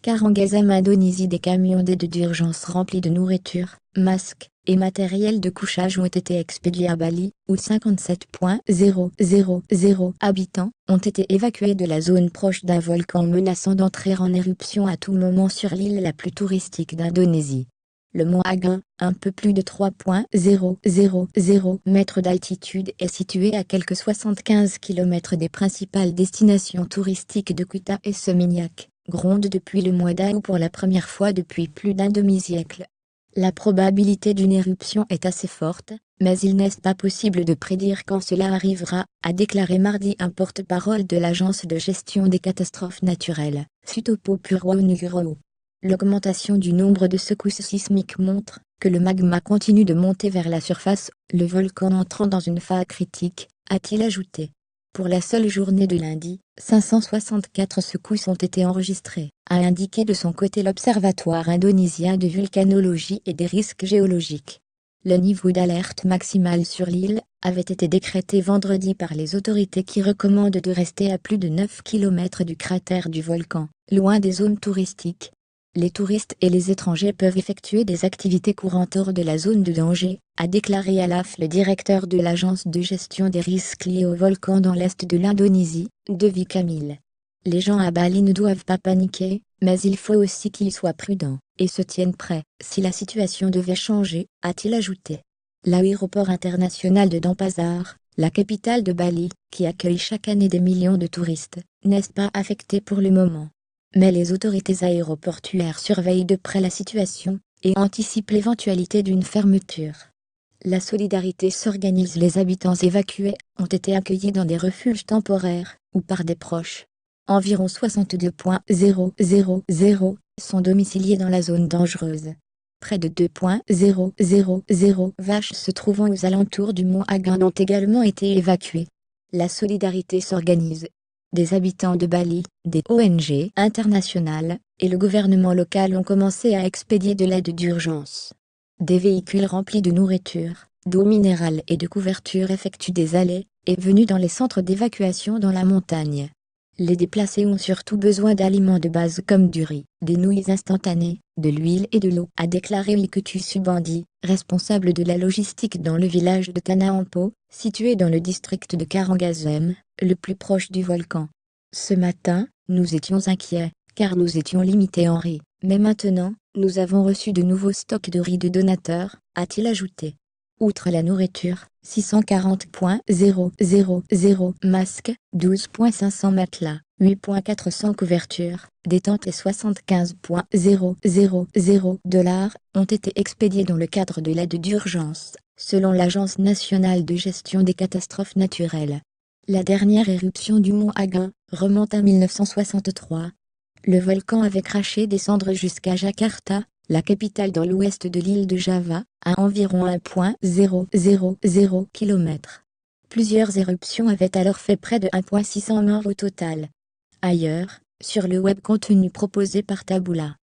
Karangasem, Indonésie. Des camions d'aide d'urgence remplis de nourriture, masques et matériel de couchage ont été expédiés à Bali, où 57,000 habitants ont été évacués de la zone proche d'un volcan menaçant d'entrer en éruption à tout moment sur l'île la plus touristique d'Indonésie. Le mont Agung, un peu plus de 3,000 mètres d'altitude, est situé à quelques 75 km des principales destinations touristiques de Kuta et Seminyak, gronde depuis le mois d'août pour la première fois depuis plus d'un demi-siècle. La probabilité d'une éruption est assez forte, mais il n'est pas possible de prédire quand cela arrivera, a déclaré mardi un porte-parole de l'Agence de gestion des catastrophes naturelles, Sutopo Purwo Nugroho. L'augmentation du nombre de secousses sismiques montre que le magma continue de monter vers la surface, le volcan entrant dans une phase critique, a-t-il ajouté. Pour la seule journée de lundi, 564 secousses ont été enregistrées, a indiqué de son côté l'Observatoire indonésien de vulcanologie et des risques géologiques. Le niveau d'alerte maximale sur l'île avait été décrété vendredi par les autorités qui recommandent de rester à plus de 9 km du cratère du volcan, loin des zones touristiques. Les touristes et les étrangers peuvent effectuer des activités courantes hors de la zone de danger, a déclaré Alaf, le directeur de l'agence de gestion des risques liés au volcan dans l'est de l'Indonésie, Devi Kamil. Les gens à Bali ne doivent pas paniquer, mais il faut aussi qu'ils soient prudents et se tiennent prêts si la situation devait changer, a-t-il ajouté. L'aéroport international de Denpasar, la capitale de Bali, qui accueille chaque année des millions de touristes, n'est pas affecté pour le moment. Mais les autorités aéroportuaires surveillent de près la situation et anticipent l'éventualité d'une fermeture. La solidarité s'organise. Les habitants évacués ont été accueillis dans des refuges temporaires ou par des proches. Environ 62,000 sont domiciliés dans la zone dangereuse. Près de 2,000 vaches se trouvant aux alentours du mont Agung ont également été évacuées. La solidarité s'organise. Des habitants de Bali, des ONG internationales et le gouvernement local ont commencé à expédier de l'aide d'urgence. Des véhicules remplis de nourriture, d'eau minérale et de couverture effectuent des allées et venues dans les centres d'évacuation dans la montagne. Les déplacés ont surtout besoin d'aliments de base comme du riz, des nouilles instantanées, de l'huile et de l'eau, a déclaré Ikutu Subandi, responsable de la logistique dans le village de Tanaampo, situé dans le district de Karangasem, le plus proche du volcan. Ce matin, nous étions inquiets, car nous étions limités en riz, mais maintenant, nous avons reçu de nouveaux stocks de riz de donateurs, a-t-il ajouté. Outre la nourriture, 640,000 masques, 12,500 matelas, 8,400 couvertures, des tentes et 75,000 dollars ont été expédiés dans le cadre de l'aide d'urgence, selon l'Agence nationale de gestion des catastrophes naturelles. La dernière éruption du mont Agung remonte à 1963. Le volcan avait craché des cendres jusqu'à Jakarta, la capitale dans l'ouest de l'île de Java, à environ 1,000 km. Plusieurs éruptions avaient alors fait près de 1,600 morts au total. Ailleurs, sur le web, contenu proposé par Taboola.